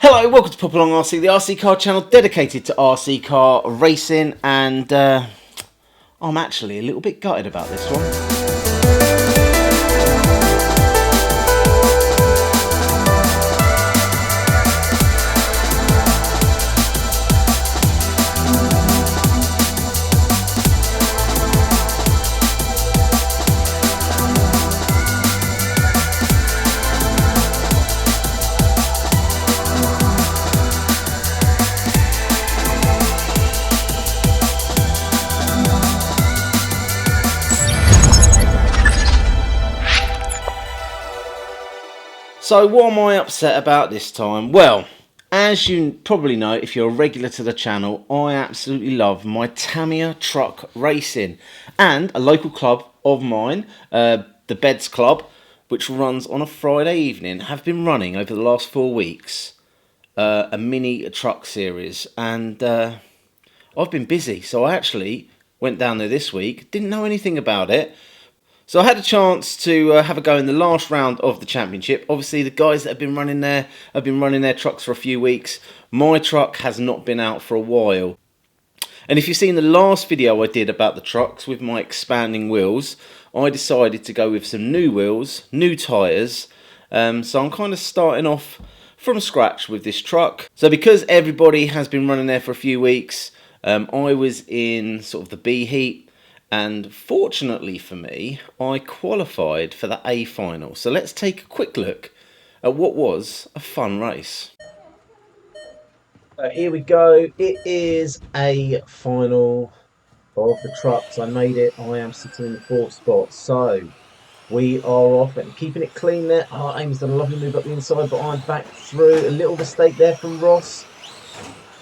Hello, welcome to Popalong RC, the RC car channel dedicated to RC car racing, and I'm actually a little bit gutted about this one. So what am I upset about this time? Well, as you probably know, if you're a regular to the channel, I absolutely love my Tamiya Truck racing. And a local club of mine, the Beds Club, which runs on a Friday evening, have been running over the last 4 weeks a mini truck series. And I've been busy, so I actually went down there this week, didn't know anything about it. So I had a chance to have a go in the last round of the championship. Obviously, the guys that have been running there have been running their trucks for a few weeks. My truck has not been out for a while. And if you've seen the last video I did about the trucks with my expanding wheels, I decided to go with some new wheels, new tyres. So I'm kind of starting off from scratch with this truck. So because everybody has been running there for a few weeks, I was in sort of the B heat. And fortunately for me, I qualified for the A final. So let's take a quick look at what was a fun race. So here we go. It is a final of the trucks. I made it. I am sitting in the 4th spot. So we are off and keeping it clean there. Oh, Amy's done a lovely move up the inside, but I'm back through. A little mistake there from Ross.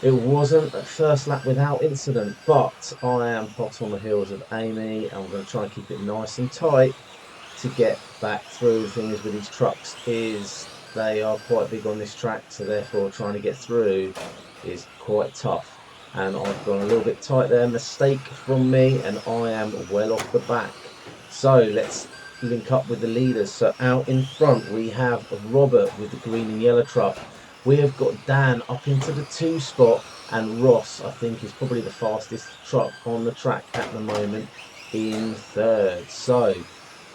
It wasn't a first lap without incident, but I am hot on the heels of Amy, and I'm going to try and keep it nice and tight to get back through. The thing is with these trucks is they are quite big on this track, so therefore trying to get through is quite tough. And I've gone a little bit tight there, mistake from me, and I am well off the back. So let's link up with the leaders. So out in front we have Robert with the green and yellow truck. We have got Dan up into the 2 spot, and Ross, I think, is probably the fastest truck on the track at the moment, in 3rd. So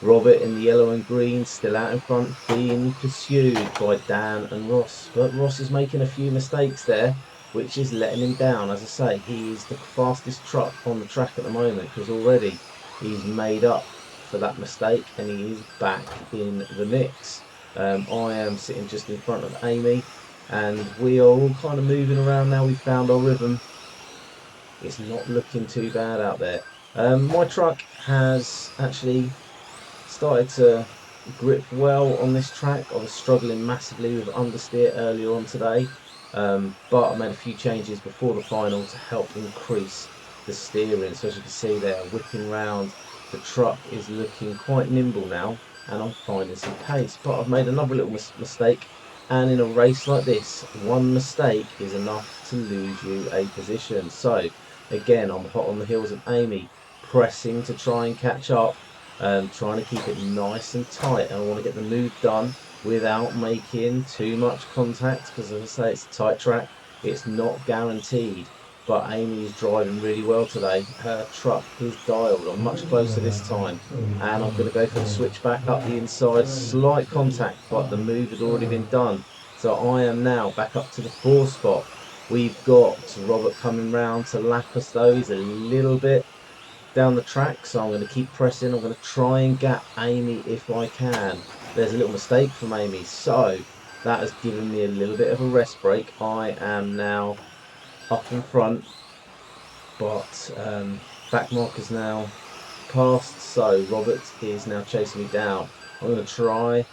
Robert in the yellow and green still out in front, being pursued by Dan and Ross. But Ross is making a few mistakes there, which is letting him down. As I say, he is the fastest truck on the track at the moment, because already he's made up for that mistake and he is back in the mix. I am sitting just in front of Amy. And we are all kind of moving around now. We've found our rhythm. It's not looking too bad out there. My truck has actually started to grip well on this track. I was struggling massively with understeer earlier on today. But I made a few changes before the final to help increase the steering. So as you can see there, whipping round, the truck is looking quite nimble now. And I'm finding some pace. But I've made another little mistake. And in a race like this, one mistake is enough to lose you a position. So, again, I'm hot on the heels of Amy, pressing to try and catch up, trying to keep it nice and tight. And I want to get the move done without making too much contact, because as I say, it's a tight track. It's not guaranteed. But Amy is driving really well today. Her truck is dialed. I'm much closer this time. And I'm going to go for the switch back up the inside. Slight contact, but the move had already been done. So I am now back up to the 4th spot. We've got Robert coming round to lap us though. He's a little bit down the track. So I'm going to keep pressing. I'm going to try and gap Amy if I can. There's a little mistake from Amy. So that has given me a little bit of a rest break. I am now up in front, but back marker's now passed, so Robert is now chasing me down. I'm going to try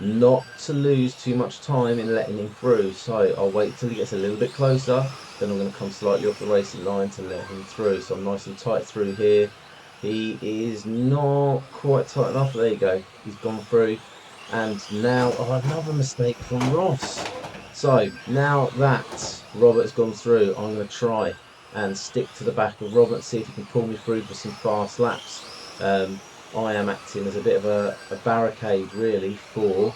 not to lose too much time in letting him through, so I'll wait till he gets a little bit closer, then I'm going to come slightly off the racing line to let him through. So I'm nice and tight through here. He is not quite tight enough. There you go, he's gone through. And now another mistake from Ross. So now that Robert's gone through, I'm going to try and stick to the back of Robert, see if he can pull me through for some fast laps. I am acting as a bit of a barricade really for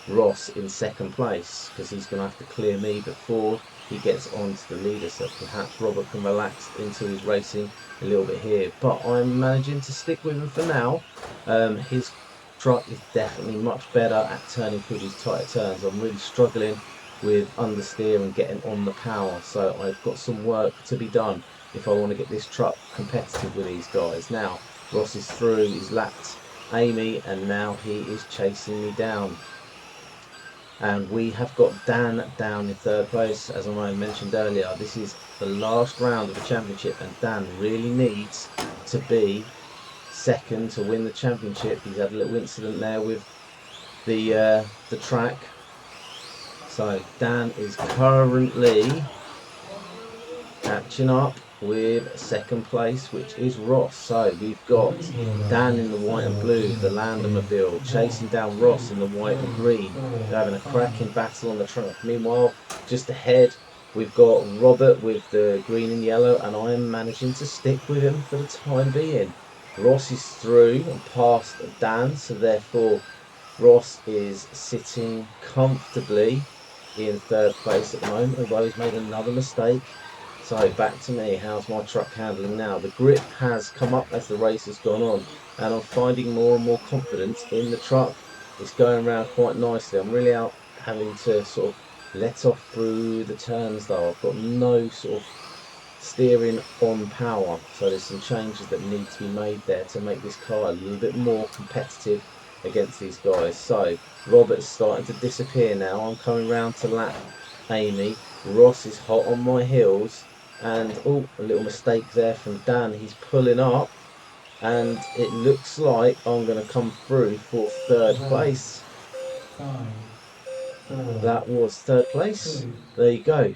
Ross in second place, because he's going to have to clear me before he gets onto the leader, so perhaps Robert can relax into his racing a little bit here. But I'm managing to stick with him for now. His truck is definitely much better at turning through these tighter turns. I'm really struggling with understeer and getting on the power, so I've got some work to be done if I want to get this truck competitive with these guys. Now Ross is through, he's lapped Amy, and now he is chasing me down. And we have got Dan down in third place. As I mentioned earlier, this is the last round of the championship, and Dan really needs to be second to win the championship. He's had a little incident there with the track. So Dan is currently catching up with second place, which is Ross. So we've got Dan in the white and blue, the Landermobile, chasing down Ross in the white and green. They're having a cracking battle on the truck. Meanwhile, just ahead, we've got Robert with the green and yellow, and I am managing to stick with him for the time being. Ross is through and past Dan, so therefore Ross is sitting comfortably in third place at the moment, although he's made another mistake. So back to me, how's my truck handling now? The grip has come up as the race has gone on, and I'm finding more and more confidence in the truck. It's going around quite nicely. I'm really out having to sort of let off through the turns though. I've got no sort of steering on power, so there's some changes that need to be made there to make this car a little bit more competitive against these guys. So Robert's starting to disappear now. I'm coming round to lap Amy. Ross is hot on my heels, and oh, a little mistake there from Dan. He's pulling up, and it looks like I'm going to come through for third place. That was third place. There you go.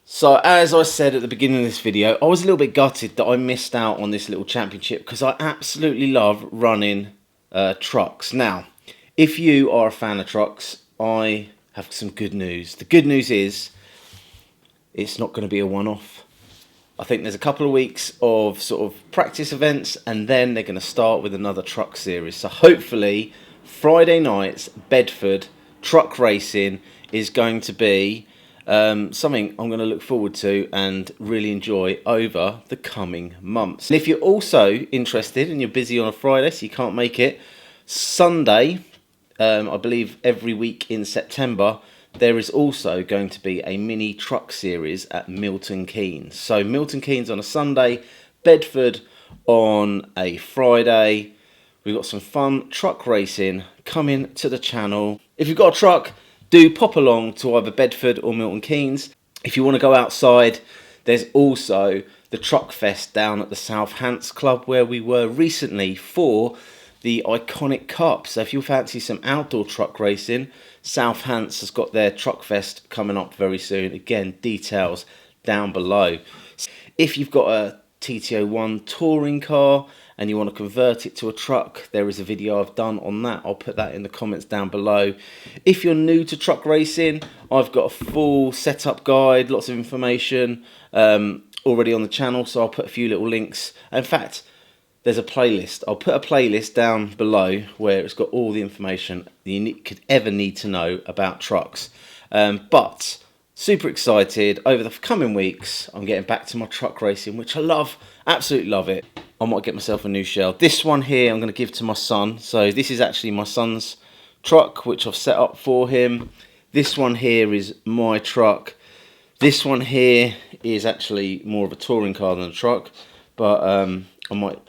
So as I said at the beginning of this video, I was a little bit gutted that I missed out on this little championship, because I absolutely love running trucks. Now, if you are a fan of trucks, I have some good news. The good news is it's not going to be a one-off. I think there's a couple of weeks of sort of practice events, and then they're going to start with another truck series. So hopefully Friday night's Bedford truck racing is going to be something I'm going to look forward to and really enjoy over the coming months. And if you're also interested and you're busy on a Friday, so you can't make it, Sunday, I believe every week in September, there is also going to be a mini truck series at Milton Keynes. So Milton Keynes on a Sunday, Bedford on a Friday. We've got some fun truck racing coming to the channel. If you've got a truck, do pop along to either Bedford or Milton Keynes. If you want to go outside, there's also the Truck Fest down at the South Hants Club, where we were recently for the iconic cup. So if you fancy some outdoor truck racing, South Hants has got their Truck Fest coming up very soon. Again, details down below. If you've got a TT01 touring car and you want to convert it to a truck, there is a video I've done on that. I'll put that in the comments down below. If you're new to truck racing, I've got a full setup guide, lots of information already on the channel, so I'll put a few little links. In fact, there's a playlist. I'll put a playlist down below where it's got all the information you could ever need to know about trucks. But super excited. Over the coming weeks, I'm getting back to my truck racing, which I love, absolutely love it. I might get myself a new shell. This one here I'm going to give to my son. So this is actually my son's truck, which I've set up for him. This one here is my truck. This one here is actually more of a touring car than a truck, but I might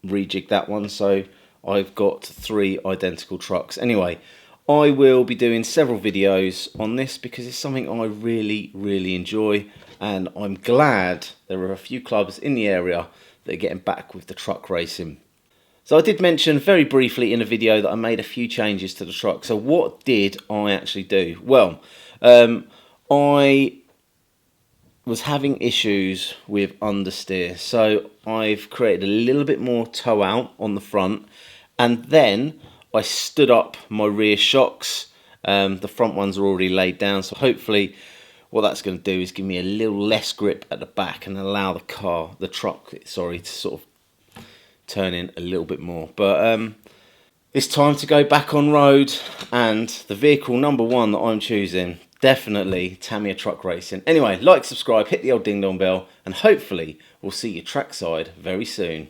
rejig that one, so I've got 3 identical trucks. Anyway, I will be doing several videos on this because it's something I really enjoy, and I'm glad there are a few clubs in the area that are getting back with the truck racing. So I did mention very briefly in a video that I made a few changes to the truck. So what did I actually do? Well, I was having issues with understeer, so I've created a little bit more toe out on the front, and then I stood up my rear shocks. The front ones are already laid down, so hopefully what that's going to do is give me a little less grip at the back and allow the truck to sort of turn in a little bit more. But It's time to go back on road, and the vehicle number one that I'm choosing, definitely Tamiya Truck Racing. Anyway, like, subscribe, hit the old ding dong bell, and hopefully we'll see you trackside very soon.